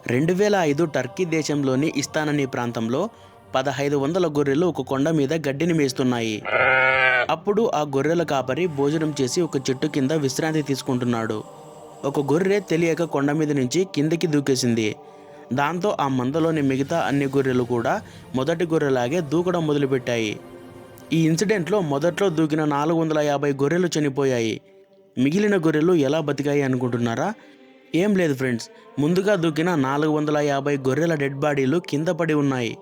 2005 Turkey దేశంలోని ఇస్తాన్ ప్రాంతంలో 1500 గొర్రెలు ఒక కొండ మీద గడ్డిని మేస్తున్నాయి. అప్పుడు ఆ గొర్రెల కాపరి భోజనం చేసి ఒక చెట్టు కింద విశ్రాంతి తీసుకుంటున్నాడు. ఒక గొర్రె తెలియక కొండ మీద నుంచి కిందకి దూకేసింది. దాంతో ఆ మందలోని మిగతా అన్ని గొర్రెలు కూడా మొదటి గొర్రెలాగే దూకడం మొదలుపెట్టాయి. ఈ ఇన్సిడెంట్లో మొదట్లో దూకిన 450 గొర్రెలు చనిపోయాయి. మిగిలిన గొర్రెలు ఎలా బతికాయి అనుకుంటున్నారా? ఏం లేదు ఫ్రెండ్స్, ముందుగా దూకిన 450 గొర్రెల డెడ్ బాడీలు కింద పడి ఉన్నాయి.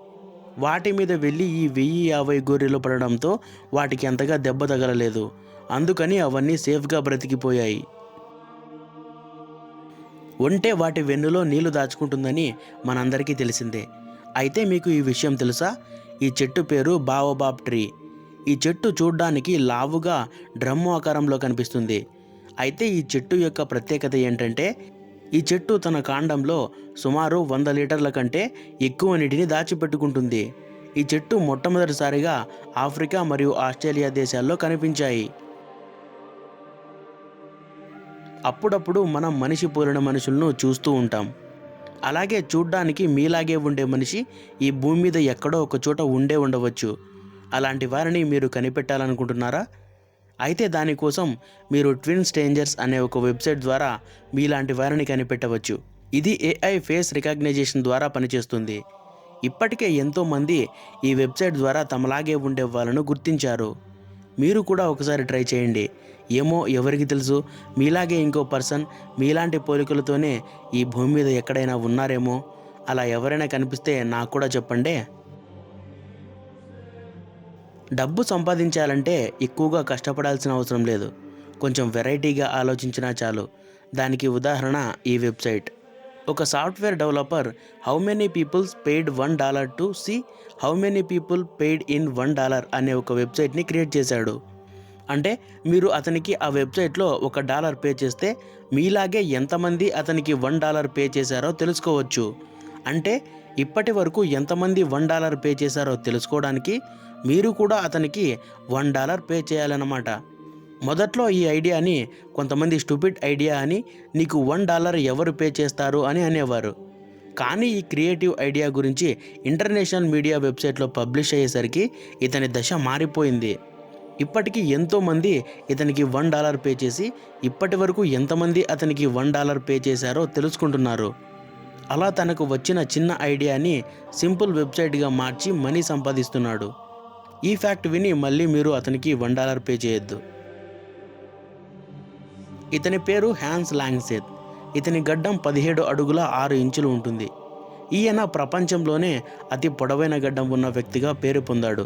వాటి మీద వెళ్ళి ఈ 1050 గొర్రెలు పడడంతో వాటికి అంతగా దెబ్బ తగలలేదు. అందుకని అవన్నీ సేఫ్గా బ్రతికిపోయాయి. ఒంటె వాటి వెన్నులో నీళ్లు దాచుకుంటుందని మనందరికీ తెలిసిందే. అయితే మీకు ఈ విషయం తెలుసా? ఈ చెట్టు పేరు బావోబాబ్ ట్రీ. ఈ చెట్టు చూడ్డానికి లావుగా డ్రమ్ము ఆకారంలో కనిపిస్తుంది. అయితే ఈ చెట్టు యొక్క ప్రత్యేకత ఏంటంటే, ఈ చెట్టు తన కాండంలో సుమారు 100 లీటర్ల కంటే ఎక్కువ నీటిని దాచిపెట్టుకుంటుంది. ఈ చెట్టు మొట్టమొదటిసారిగా ఆఫ్రికా మరియు ఆస్ట్రేలియా దేశాల్లో కనిపించాయి. అప్పుడప్పుడు మనం మనిషి పోలిన మనుషులను చూస్తూ ఉంటాం. అలాగే చూడ్డానికి మీలాగే ఉండే మనిషి ఈ భూమి మీద ఎక్కడో ఒక చోట ఉండవచ్చు. అలాంటి వారిని మీరు కనిపెట్టాలనుకుంటున్నారా? అయితే దానికోసం మీరు ట్విన్ స్ట్రేంజర్స్ అనే ఒక వెబ్సైట్ ద్వారా మీలాంటి వారిని కనిపెట్టవచ్చు. ఇది AI ఫేస్ రికగ్నైజేషన్ ద్వారా పనిచేస్తుంది. ఇప్పటికే ఎంతోమంది ఈ వెబ్సైట్ ద్వారా తమలాగే ఉండే వాళ్ళను గుర్తించారు. మీరు కూడా ఒకసారి ట్రై చేయండి. ఏమో, ఎవరికి తెలుసు, మీలాగే ఇంకో పర్సన్ మీలాంటి పోలికలతోనే ఈ భూమి మీద ఎక్కడైనా ఉన్నారేమో. అలా ఎవరైనా కనిపిస్తే నాకు కూడా చెప్పండి. డబ్బు సంపాదించాలంటే ఎక్కువగా కష్టపడాల్సిన అవసరం లేదు. కొంచెం వెరైటీగా ఆలోచించినా చాలు. దానికి ఉదాహరణ ఈ వెబ్సైట్. ఒక software developer how many peoples paid $1 to see how many people paid in $1 అనే ఒక వెబ్సైట్ని క్రియేట్ చేశాడు. అంటే మీరు అతనికి ఆ వెబ్సైట్లో $1 పే చేస్తే మీలాగే ఎంతమంది అతనికి $1 పే చేశారో తెలుసుకోవచ్చు. అంటే ఇప్పటి వరకు ఎంతమంది $1 పే చేశారో తెలుసుకోవడానికి మీరు కూడా అతనికి $1 పే చేయాలన్నమాట. మొదట్లో ఈ ఐడియాని కొంతమంది స్టూపిడ్ ఐడియా అని, నీకు $1 ఎవరు పే చేస్తారు అని అనేవారు. కానీ ఈ క్రియేటివ్ ఐడియా గురించి ఇంటర్నేషనల్ మీడియా వెబ్సైట్లో పబ్లిష్ అయ్యేసరికి ఇతని దశ మారిపోయింది. ఇప్పటికీ ఎంతోమంది ఇతనికి $1 పే చేసి ఇప్పటి వరకు ఎంతమంది అతనికి $1 పే చేశారో తెలుసుకుంటున్నారు. అలా తనకు వచ్చిన చిన్న ఐడియాని సింపుల్ వెబ్సైట్గా మార్చి మనీ సంపాదిస్తున్నాడు. ఈ ఫ్యాక్ట్ విని మళ్ళీ మీరు అతనికి $1 పే చేయొద్దు. ఇతని పేరు హ్యాన్స్ లాంగ్సేత్. ఇతని గడ్డం 17 అడుగుల 6 ఇంచులు ఉంటుంది. ఈయన ప్రపంచంలోనే అతి పొడవైన గడ్డం ఉన్న వ్యక్తిగా పేరు పొందాడు.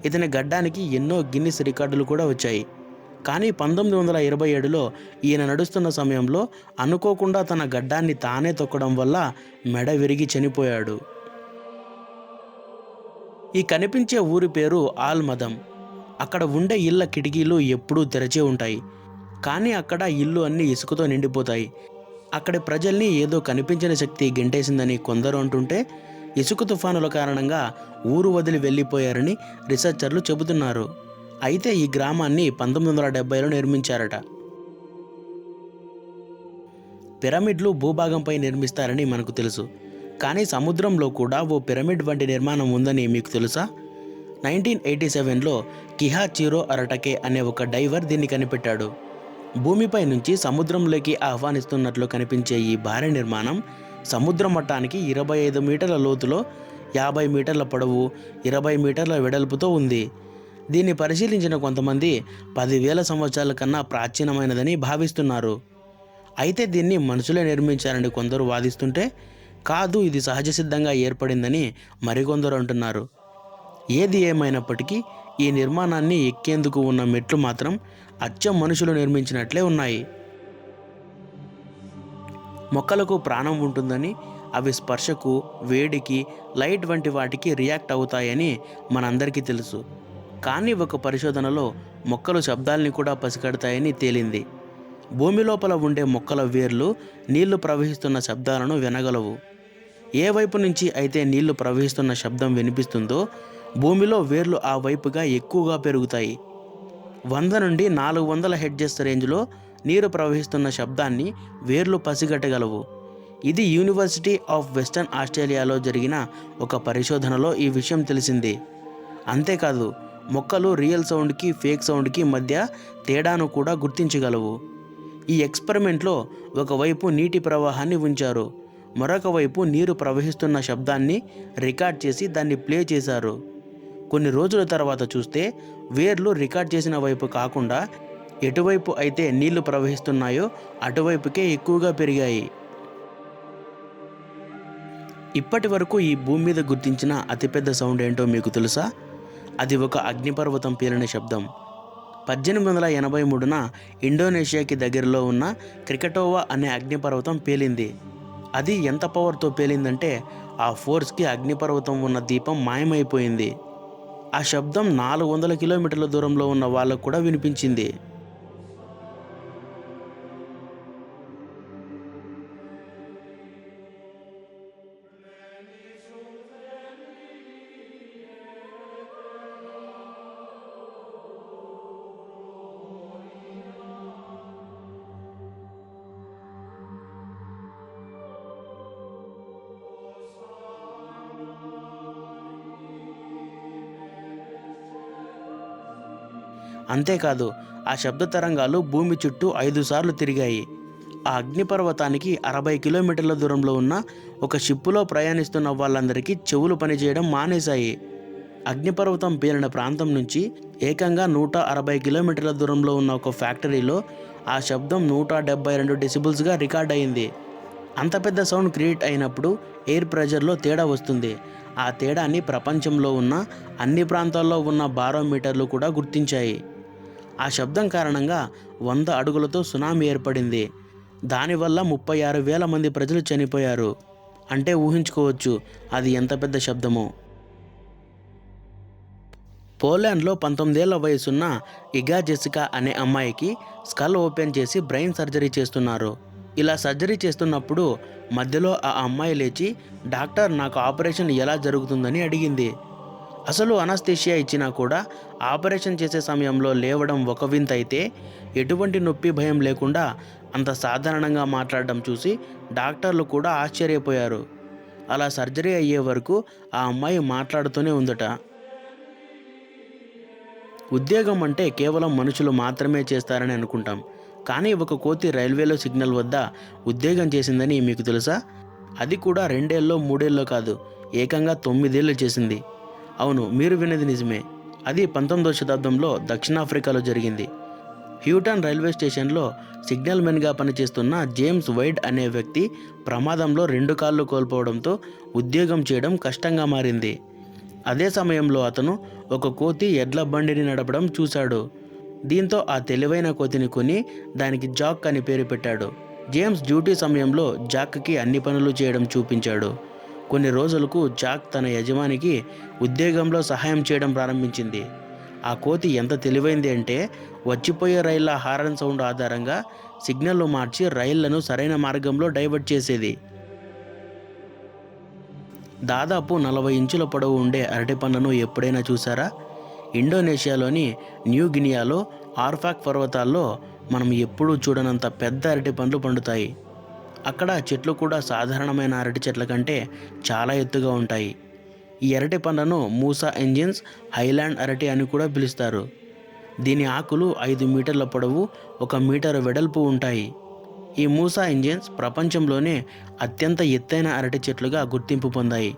ఇతని గడ్డానికి ఎన్నో గిన్నిస్ రికార్డులు కూడా వచ్చాయి. కానీ 1927లో ఈయన నడుస్తున్న సమయంలో అనుకోకుండా తన గడ్డాన్ని తానే తొక్కడం వల్ల మెడ విరిగి చనిపోయాడు. ఈ కనిపించే ఊరి పేరు ఆల్ మదం. అక్కడ ఉండే ఇళ్ళ కిటికీలు ఎప్పుడూ తెరచే ఉంటాయి. కానీ అక్కడ ఇల్లు అన్నీ ఇసుకతో నిండిపోతాయి. అక్కడి ప్రజల్ని ఏదో కనిపించిన శక్తి గెంటేసిందని కొందరు అంటుంటే, ఇసుక తుఫానుల కారణంగా ఊరు వదిలి వెళ్ళిపోయారని రీసెర్చర్లు చెబుతున్నారు. అయితే ఈ గ్రామాన్ని 1970లో నిర్మించారట. పిరమిడ్లు భూభాగంపై నిర్మిస్తారని మనకు తెలుసు. కానీ సముద్రంలో కూడా ఓ పిరమిడ్ వంటి నిర్మాణం ఉందని మీకు తెలుసా? 1987లో కిహాచిరో అరటకే అనే ఒక డైవర్ దీన్ని కనిపెట్టాడు. భూమిపై నుంచి సముద్రంలోకి ఆహ్వానిస్తున్నట్లు కనిపించే ఈ భారీ నిర్మాణం సముద్ర మట్టానికి 25 మీటర్ల లోతులో, 50 మీటర్ల పొడవు, 20 మీటర్ల వెడల్పుతో ఉంది. దీన్ని పరిశీలించిన కొంతమంది 10,000 సంవత్సరాల కన్నా ప్రాచీనమైనదని భావిస్తున్నారు. అయితే దీన్ని మనుషులే నిర్మించారని కొందరు వాదిస్తుంటే, కాదు, ఇది సహజ సిద్ధంగా ఏర్పడిందని మరికొందరు అంటున్నారు. ఏది ఏమైనప్పటికీ ఈ నిర్మాణాన్ని ఎక్కేందుకు ఉన్న మెట్లు మాత్రం అచ్చం మనుషులు నిర్మించినట్లే ఉన్నాయి. మొక్కలకు ప్రాణం ఉంటుందని, అవి స్పర్శకు, వేడికి, లైట్ వంటి వాటికి రియాక్ట్ అవుతాయని మనందరికీ తెలుసు. కానీ ఒక పరిశోధనలో మొక్కలు శబ్దాల్ని కూడా పసిగడతాయని తేలింది. భూమి లోపల ఉండే మొక్కల వేర్లు నీళ్లు ప్రవహిస్తున్న శబ్దాలను వినగలవు. ఏ వైపు నుంచి అయితే నీళ్లు ప్రవహిస్తున్న శబ్దం వినిపిస్తుందో భూమిలో వేర్లు ఆ వైపుగా ఎక్కువగా పెరుగుతాయి. 100 నుండి 400 హెర్ట్జ్ రేంజ్లో నీరు ప్రవహిస్తున్న శబ్దాన్ని వేర్లు పసిగట్టగలవు. ఇది యూనివర్సిటీ ఆఫ్ వెస్టర్న్ ఆస్ట్రేలియాలో జరిగిన ఒక పరిశోధనలో ఈ విషయం తెలిసింది. అంతేకాదు, మొక్కలు రియల్ సౌండ్కి ఫేక్ సౌండ్కి మధ్య తేడాను కూడా గుర్తించగలవు. ఈ ఎక్స్పెరిమెంట్లో ఒకవైపు నీటి ప్రవాహాన్ని ఉంచారు, మరొక వైపు నీరు ప్రవహిస్తున్న శబ్దాన్ని రికార్డ్ చేసి దాన్ని ప్లే చేశారు. కొన్ని రోజుల తర్వాత చూస్తే వేర్లు రికార్డ్ చేసిన వైపు కాకుండా ఎటువైపు అయితే నీళ్లు ప్రవహిస్తున్నాయో అటువైపుకే ఎక్కువగా పెరిగాయి. ఇప్పటి వరకు ఈ భూమి మీద గుర్తించిన అతిపెద్ద సౌండ్ ఏంటో మీకు తెలుసా? అది ఒక అగ్నిపర్వతం పేలిన శబ్దం. 1883న ఇండోనేషియాకి దగ్గరలో ఉన్న క్రికటోవా అనే అగ్నిపర్వతం పేలింది. అది ఎంత పవర్తో పేలిందంటే ఆ ఫోర్స్కి అగ్నిపర్వతం ఉన్న దీపం మాయమైపోయింది. ఆ శబ్దం 400 కిలోమీటర్ల దూరంలో ఉన్న వాళ్ళకు కూడా వినిపించింది. అంతేకాదు, ఆ శబ్ద తరంగాలు భూమి చుట్టూ 5 సార్లు తిరిగాయి. ఆ అగ్నిపర్వతానికి 60 కిలోమీటర్ల దూరంలో ఉన్న ఒక షిప్పులో ప్రయాణిస్తున్న వాళ్ళందరికీ చెవులు పనిచేయడం మానేశాయి. అగ్నిపర్వతం పేలిన ప్రాంతం నుంచి ఏకంగా 160 కిలోమీటర్ల దూరంలో ఉన్న ఒక ఫ్యాక్టరీలో ఆ శబ్దం 172 డెసిబుల్స్గా రికార్డ్ అయింది. అంత పెద్ద సౌండ్ క్రియేట్ అయినప్పుడు ఎయిర్ ప్రెషర్లో తేడా వస్తుంది. ఆ తేడాని ప్రపంచంలో ఉన్న అన్ని ప్రాంతాల్లో ఉన్న బారోమీటర్లు కూడా గుర్తించాయి. ఆ శబ్దం కారణంగా 100 అడుగులతో సునామీ ఏర్పడింది. దానివల్ల 36,000 మంది ప్రజలు చనిపోయారు. అంటే ఊహించుకోవచ్చు అది ఎంత పెద్ద శబ్దమో. పోలాండ్లో 19 ఏళ్ల వయసున్న ఇగా జెసికా అనే అమ్మాయికి స్కల్ ఓపెన్ చేసి బ్రెయిన్ సర్జరీ చేస్తున్నారు. ఇలా సర్జరీ చేస్తున్నప్పుడు మధ్యలో ఆ అమ్మాయి లేచి, డాక్టర్ నాకు ఆపరేషన్ ఎలా జరుగుతుందని అడిగింది. అసలు అనస్థీషియా ఇచ్చినా కూడా ఆపరేషన్ చేసే సమయంలో లేవడం ఒక వింత అయితే, ఎటువంటి నొప్పి భయం లేకుండా అంత సాధారణంగా మాట్లాడడం చూసి డాక్టర్లు కూడా ఆశ్చర్యపోయారు. అలా సర్జరీ అయ్యే వరకు ఆ అమ్మాయి మాట్లాడుతూనే ఉందట. ఉద్యోగం అంటే కేవలం మనుషులు మాత్రమే చేస్తారని అనుకుంటాం, కానీ ఒక కోతి రైల్వేలో సిగ్నల్ వద్ద ఉద్యోగం చేసిందని మీకు తెలుసా? అది కూడా 2 ఏళ్ళో 3 ఏళ్ళో కాదు, ఏకంగా 9 ఏళ్ళు చేసింది. అవును, మీరు విన్నది నిజమే. అది 19వ శతాబ్దంలో దక్షిణాఫ్రికాలో జరిగింది. హ్యూటన్ రైల్వే స్టేషన్లో సిగ్నల్ మెన్గా పనిచేస్తున్న జేమ్స్ వైడ్ అనే వ్యక్తి ప్రమాదంలో 2 కాళ్ళు కోల్పోవడంతో ఉద్యోగం చేయడం కష్టంగా మారింది. అదే సమయంలో అతను ఒక కోతి ఎడ్ల బండిని నడపడం చూశాడు. దీంతో ఆ తెలివైన కోతిని కొని దానికి జాక్ అని పేరు పెట్టాడు. జేమ్స్ డ్యూటీ సమయంలో జాక్కి అన్ని పనులు చేయడం చూపించాడు. కొన్ని రోజులకు జాక్ తన యజమానికి ఉద్యోగంలో సహాయం చేయడం ప్రారంభించింది. ఆ కోతి ఎంత తెలివైంది అంటే వచ్చిపోయే రైళ్ల హారన్ సౌండ్ ఆధారంగా సిగ్నల్ను మార్చి రైళ్లను సరైన మార్గంలో డైవర్ట్ చేసేది. దాదాపు 40 ఇంచుల పొడవు ఉండే అరటిపండ్లను ఎప్పుడైనా చూసారా? ఇండోనేషియాలోని న్యూ గినియాలో ఆర్ఫాక్ పర్వతాల్లో మనం ఎప్పుడూ చూడనంత పెద్ద అరటిపండ్లు పండుతాయి. అక్కడ చెట్లు కూడా సాధారణమైన అరటి చెట్ల కంటే చాలా ఎత్తుగా ఉంటాయి. ఈ అరటి పండ్లను మూసా ఇంజిన్స్ హైలాండ్ అరటి అని కూడా పిలుస్తారు. దీని ఆకులు 5 మీటర్ల పొడవు, 1 మీటర్ వెడల్పు ఉంటాయి. ఈ మూసా ఇంజిన్స్ ప్రపంచంలోనే అత్యంత ఎత్తైన అరటి చెట్లుగా గుర్తింపు పొందాయి.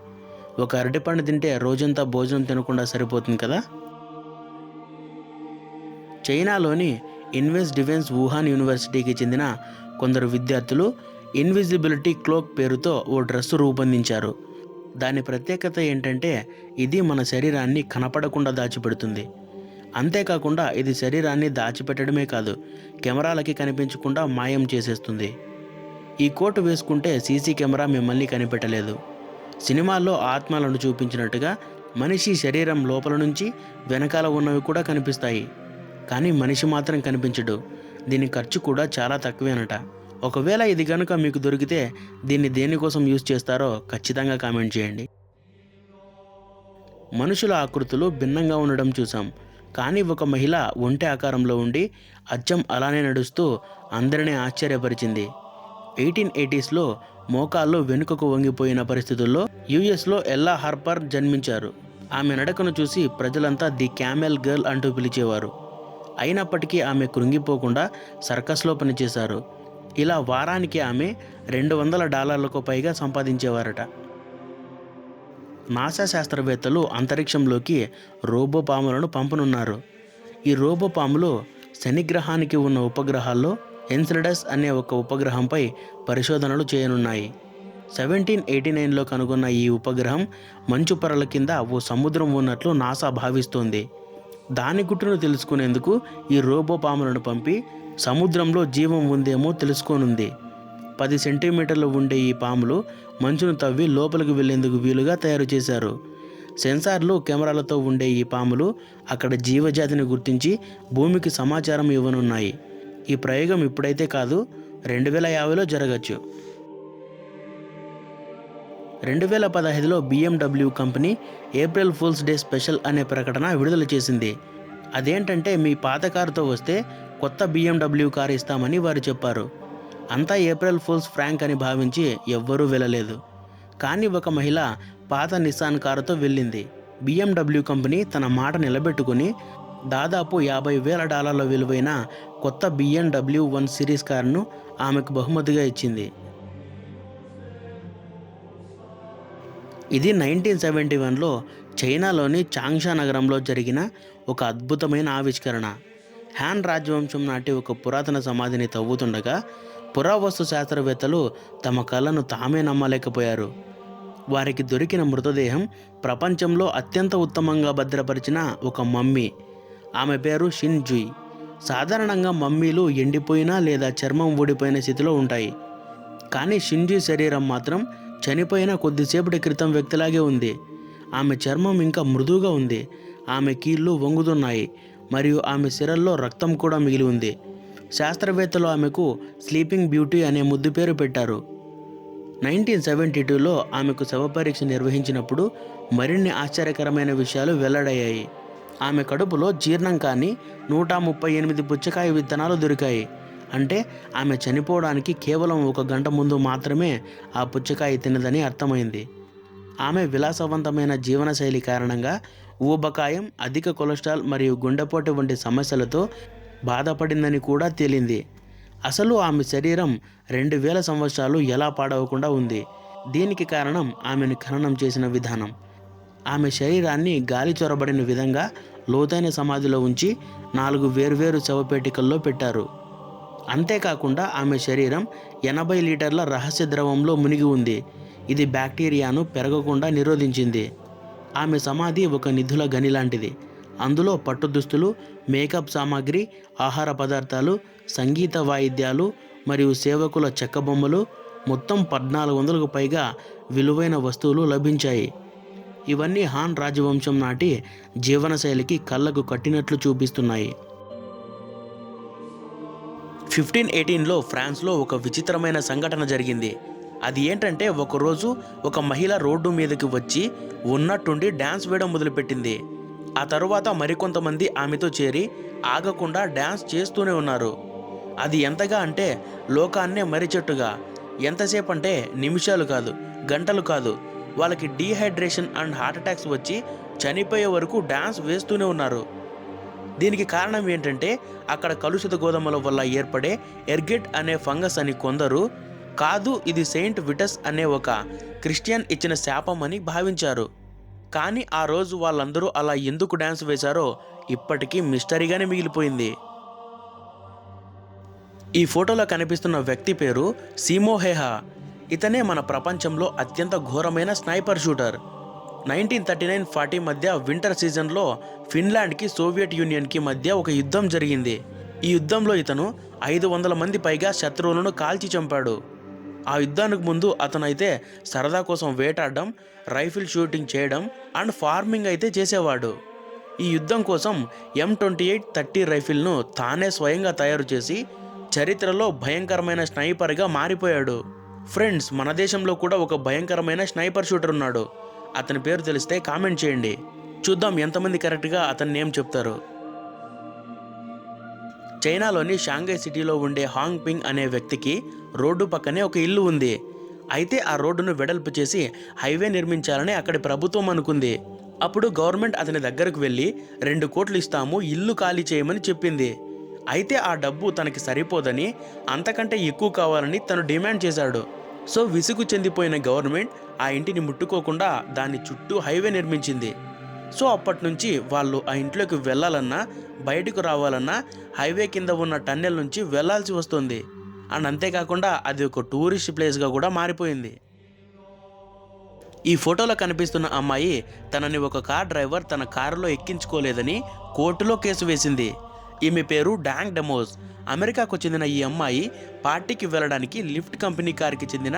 ఒక అరటిపండు తింటే రోజంతా భోజనం తినకుండా సరిపోతుంది కదా. చైనాలోని ఇన్వెస్ డిఫెన్స్ వుహాన్ యూనివర్సిటీకి చెందిన కొందరు విద్యార్థులు ఇన్విజిబిలిటీ క్లోక్ పేరుతో ఓ డ్రెస్సు రూపొందించారు. దాని ప్రత్యేకత ఏంటంటే ఇది మన శరీరాన్ని కనపడకుండా దాచిపెడుతుంది. అంతేకాకుండా ఇది శరీరాన్ని దాచిపెట్టడమే కాదు, కెమెరాలకి కనిపించకుండా మాయం చేసేస్తుంది. ఈ కోటు వేసుకుంటే సీసీ కెమెరా మిమ్మల్ని కనిపెట్టలేదు. సినిమాల్లో ఆత్మలను చూపించినట్టుగా మనిషి శరీరం లోపల నుంచి వెనకాల ఉన్నవి కూడా కనిపిస్తాయి, కానీ మనిషి మాత్రం కనిపించడు. దీని ఖర్చు కూడా చాలా తక్కువేనట. ఒకవేళ ఇది కనుక మీకు దొరికితే దీన్ని దేనికోసం యూజ్ చేస్తారో ఖచ్చితంగా కామెంట్ చేయండి. మనుషుల ఆకృతులు భిన్నంగా ఉండడం చూసాం, కానీ ఒక మహిళ ఒంటె ఆకారంలో ఉండి అచ్చం అలానే నడుస్తూ అందరినీ ఆశ్చర్యపరిచింది. 1880స్లో మోకాళ్ళు వెనుకకు వంగిపోయిన పరిస్థితుల్లో యుఎస్లో ఎల్లా హార్పర్ జన్మించారు. ఆమె నడకను చూసి ప్రజలంతా ది క్యామెల్ గర్ల్ అంటూ పిలిచేవారు. అయినప్పటికీ ఆమె కృంగిపోకుండా సర్కస్లో పనిచేశారు. ఇలా వారానికి ఆమె $200 పైగా సంపాదించేవారట. నాసా శాస్త్రవేత్తలు అంతరిక్షంలోకి రోబో పాములను పంపనున్నారు. ఈ రోబో పాములు శనిగ్రహానికి ఉన్న ఉపగ్రహాల్లో ఎన్సెలడస్ అనే ఒక ఉపగ్రహంపై పరిశోధనలు చేయనున్నాయి. 1789లో కనుగొన్న ఈ ఉపగ్రహం మంచు పొరల కింద ఓ సముద్రం ఉన్నట్లు నాసా భావిస్తోంది. దాని గుట్టును తెలుసుకునేందుకు ఈ రోబో పాములను పంపి సముద్రంలో జీవం ఉందేమో తెలుసుకోనుంది. 10 సెంటీమీటర్లు ఉండే ఈ పాములు మంచును తవ్వి లోపలికి వెళ్లేందుకు వీలుగా తయారు చేశారు. సెన్సార్లు, కెమెరాలతో ఉండే ఈ పాములు అక్కడ జీవజాతిని గుర్తించి భూమికి సమాచారం ఇవ్వనున్నాయి. ఈ ప్రయోగం ఇప్పుడైతే కాదు, 2050లో జరగచ్చు. 2015లో BMW company April fools day special అనే ప్రకటన విడుదల చేసింది. అదేంటంటే మీ పాత కారుతో వస్తే కొత్త BMW కారు ఇస్తామని వారు చెప్పారు. అంతా ఏప్రిల్ ఫూల్స్ ఫ్రాంక్ అని భావించి ఎవ్వరూ వెళ్ళలేదు. కానీ ఒక మహిళ పాత నిస్సాన్ కారుతో వెళ్ళింది. BMW కంపెనీ తన మాట నిలబెట్టుకుని దాదాపు $50,000 విలువైన కొత్త BMW 1 సిరీస్ కారును ఆమెకు బహుమతిగా ఇచ్చింది. ఇది 1971లో చైనాలోని చాంగ్షా నగరంలో జరిగిన ఒక అద్భుతమైన ఆవిష్కరణ. హ్యాన్ రాజవంశం నాటి ఒక పురాతన సమాధిని తవ్వుతుండగా పురావస్తు శాస్త్రవేత్తలు తమ కళ్ళను తామే నమ్మలేకపోయారు. వారికి దొరికిన మృతదేహం ప్రపంచంలో అత్యంత ఉత్తమంగా భద్రపరిచిన ఒక మమ్మీ. ఆమె పేరు షిన్ జుయ్. సాధారణంగా మమ్మీలు ఎండిపోయిన లేదా చర్మం ఊడిపోయిన స్థితిలో ఉంటాయి. కానీ షిన్ జుయ్ శరీరం మాత్రం చనిపోయిన కొద్దిసేపటి క్రితం వ్యక్తిలాగే ఉంది. ఆమె చర్మం ఇంకా మృదువుగా ఉంది. ఆమె కీళ్ళు వంగుతున్నాయి మరియు ఆమె సిరల్లో రక్తం కూడా మిగిలి ఉంది. శాస్త్రవేత్తలు ఆమెకు స్లీపింగ్ బ్యూటీ అనే ముద్దు పేరు పెట్టారు. 1972లో ఆమెకు శవపరీక్ష నిర్వహించినప్పుడు మరిన్ని ఆశ్చర్యకరమైన విషయాలు వెల్లడయ్యాయి. ఆమె కడుపులో జీర్ణం కాని 138 పుచ్చకాయ విత్తనాలు దొరికాయి. అంటే ఆమె చనిపోవడానికి కేవలం 1 గంట ముందు మాత్రమే ఆ పుచ్చకాయ తిన్నదని అర్థమైంది. ఆమె విలాసవంతమైన జీవనశైలి కారణంగా ఊబకాయం, అధిక కొలెస్ట్రాల్ మరియు గుండెపోటు వంటి సమస్యలతో బాధపడిందని కూడా తేలింది. అసలు ఆమె శరీరం 2000 సంవత్సరాలు ఎలా పాడవకుండా ఉంది. దీనికి కారణం ఆమెను ఖననం చేసిన విధానం. ఆమె శరీరాన్ని గాలి చొరబడిన విధంగా లోతైన సమాధిలో ఉంచి 4 వేర్వేరు శవపేటికల్లో పెట్టారు. అంతేకాకుండా ఆమె శరీరం 80 లీటర్ల రహస్య ద్రవంలో మునిగి ఉంది. ఇది బ్యాక్టీరియాను పెరగకుండా నిరోధించింది. ఆమె సమాధి ఒక నిధుల గని లాంటిది. అందులో పట్టు దుస్తులు, మేకప్ సామాగ్రి, ఆహార పదార్థాలు, సంగీత వాయిద్యాలు మరియు సేవకుల చెక్క బొమ్మలు, మొత్తం 1400కు పైగా విలువైన వస్తువులు లభించాయి. ఇవన్నీ హాన్ రాజవంశం నాటి జీవనశైలికి కళ్ళకు కట్టినట్లు చూపిస్తున్నాయి. 1518లో ఫ్రాన్స్లో ఒక విచిత్రమైన సంఘటన జరిగింది. అది ఏంటంటే ఒకరోజు ఒక మహిళ రోడ్డు మీదకి వచ్చి ఉన్నట్టుండి డ్యాన్స్ వేయడం మొదలుపెట్టింది. ఆ తరువాత మరికొంతమంది ఆమెతో చేరి ఆగకుండా డ్యాన్స్ చేస్తూనే ఉన్నారు. అది ఎంతగా అంటే లోకాన్నే మరిచెట్టుగా. ఎంతసేపు అంటే నిమిషాలు కాదు, గంటలు కాదు. వాళ్ళకి డీహైడ్రేషన్ అండ్ హార్ట్ అటాక్స్ వచ్చి చనిపోయే వరకు డ్యాన్స్ వేస్తూనే ఉన్నారు. దీనికి కారణం ఏంటంటే అక్కడ కలుషిత గోధుమల వల్ల ఏర్పడే ఎర్గెట్ అనే ఫంగస్ అని కొందరు, కాదు ఇది సెయింట్ విటస్ అనే ఒక క్రిస్టియన్ ఇచ్చిన శాపం అని భావించారు. కానీ ఆ రోజు వాళ్ళందరూ అలా ఎందుకు డ్యాన్స్ వేశారో ఇప్పటికీ మిస్టరీగానే మిగిలిపోయింది. ఈ ఫోటోలో కనిపిస్తున్న వ్యక్తి పేరు సిమో హెహా. ఇతనే మన ప్రపంచంలో అత్యంత ఘోరమైన స్నైపర్ షూటర్. 1939-40 మధ్య వింటర్ సీజన్లో ఫిన్లాండ్కి సోవియట్ యూనియన్కి మధ్య ఒక యుద్ధం జరిగింది. ఈ యుద్ధంలో ఇతను 500 మంది పైగా శత్రువులను కాల్చి చంపాడు. ఆ యుద్ధానికి ముందు అతనైతే సరదా కోసం వేటాడడం, రైఫిల్ షూటింగ్ చేయడం అండ్ ఫార్మింగ్ అయితే చేసేవాడు. ఈ యుద్ధం కోసం M28-30 రైఫిల్ను తానే స్వయంగా తయారు చేసి చరిత్రలో భయంకరమైన స్నైపర్గా మారిపోయాడు. ఫ్రెండ్స్, మన దేశంలో కూడా ఒక భయంకరమైన స్నైపర్ షూటర్ ఉన్నాడు. అతని పేరు తెలిస్తే కామెంట్ చేయండి. చూద్దాం ఎంతమంది కరెక్ట్గా అతని నేమ్ చెప్తారు. చైనాలోని షాంఘై సిటీలో ఉండే హాంగ్ పింగ్ అనే వ్యక్తికి రోడ్డు పక్కనే ఒక ఇల్లు ఉంది. అయితే ఆ రోడ్డును వెడల్పు చేసి హైవే నిర్మించాలని అక్కడి ప్రభుత్వం అనుకుంది. అప్పుడు గవర్నమెంట్ అతని దగ్గరకు వెళ్ళి 2 కోట్లు ఇస్తాము, ఇల్లు ఖాళీ చేయమని చెప్పింది. అయితే ఆ డబ్బు తనకి సరిపోదని, అంతకంటే ఎక్కువ కావాలని తను డిమాండ్ చేశాడు. సో విసుగు చెందిపోయిన గవర్నమెంట్ ఆ ఇంటిని ముట్టుకోకుండా దాని చుట్టూ హైవే నిర్మించింది. సో అప్పటి నుంచి వాళ్ళు ఆ ఇంట్లోకి వెళ్ళాలన్నా బయటకు రావాలన్నా హైవే కింద ఉన్న టన్నెల్ నుంచి వెళ్లాల్సి వస్తుంది. అండ్ అంతేకాకుండా అది ఒక టూరిస్ట్ ప్లేస్గా కూడా మారిపోయింది. ఈ ఫోటోలో కనిపిస్తున్న అమ్మాయి తనని ఒక కార్ డ్రైవర్ తన కారులో ఎక్కించుకోలేదని కోర్టులో కేసు వేసింది. ఈమె పేరు డాంగ్ డెమోస్. అమెరికాకు చెందిన ఈ అమ్మాయి పార్టీకి వెళ్ళడానికి లిఫ్ట్ కంపెనీ కార్కి చెందిన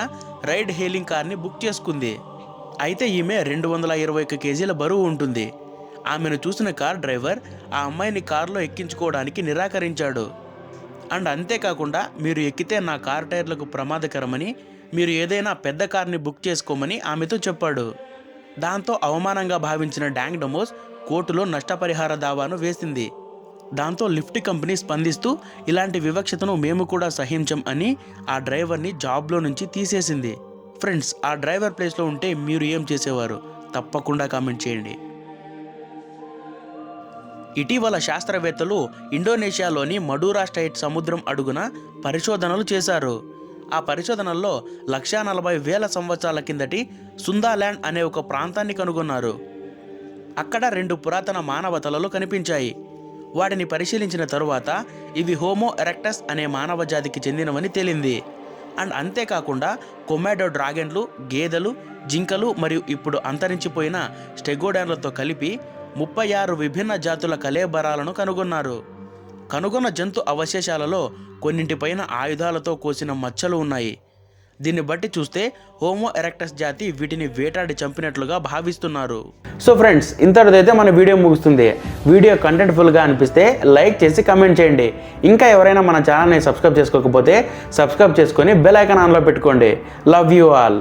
రైడ్ హెయిలింగ్ కార్ని బుక్ చేసుకుంది. అయితే ఈమె 221 కేజీల బరువు ఉంటుంది. ఆమెను చూసిన కార్ డ్రైవర్ ఆ అమ్మాయిని కారులో ఎక్కించుకోవడానికి నిరాకరించాడు. అండ్ అంతేకాకుండా మీరు ఎక్కితే నా కార్ టైర్లకు ప్రమాదకరమని, మీరు ఏదైనా పెద్ద కార్ని బుక్ చేసుకోమని ఆమెతో చెప్పాడు. దాంతో అవమానంగా భావించిన డాంగ్ డెమోస్ కోర్టులో నష్టపరిహార దావాను వేసింది. దాంతో లిఫ్ట్ కంపెనీ స్పందిస్తూ ఇలాంటి వివక్షతను మేము కూడా సహించం అని ఆ డ్రైవర్ని జాబ్లో నుంచి తీసేసింది. ఫ్రెండ్స్, ఆ డ్రైవర్ ప్లేస్లో ఉంటే మీరు ఏం చేసేవారు? తప్పకుండా కామెంట్ చేయండి. ఇటీవల శాస్త్రవేత్తలు ఇండోనేషియాలోని మడూరా స్ట్రైట్ సముద్రం అడుగున పరిశోధనలు చేశారు. ఆ పరిశోధనల్లో 140,000 సంవత్సరాల కిందటి సుందాల్యాండ్ అనే ఒక ప్రాంతాన్ని కనుగొన్నారు. అక్కడ 2 పురాతన మానవ తలలు కనిపించాయి. వాటిని పరిశీలించిన తరువాత ఇవి హోమో ఎరెక్టస్ అనే మానవ జాతికి చెందినవని తేలింది. అండ్ అంతేకాకుండా కొమాడో డ్రాగన్లు, గేదెలు, జింకలు మరియు ఇప్పుడు అంతరించిపోయిన స్టెగోడాన్లతో కలిపి 36 విభిన్న జాతుల కళేబరాలను కనుగొన్నారు. కనుగొన్న జంతు అవశేషాలలో కొన్నింటిపైన ఆయుధాలతో కోసిన మచ్చలు ఉన్నాయి. దీన్ని బట్టి చూస్తే హోమో ఎరెక్టస్ జాతి వీటిని వేటాడి చంపినట్లుగా భావిస్తున్నారు. సో ఫ్రెండ్స్, ఇంతటిదైతే మన వీడియో ముగుస్తుంది. వీడియో కంటెంట్ఫుల్గా అనిపిస్తే లైక్ చేసి కమెంట్ చేయండి. ఇంకా ఎవరైనా మన ఛానల్ని సబ్స్క్రైబ్ చేసుకోకపోతే సబ్స్క్రైబ్ చేసుకొని బెల్ ఐకాన్ ఆన్లో పెట్టుకోండి. Love you all.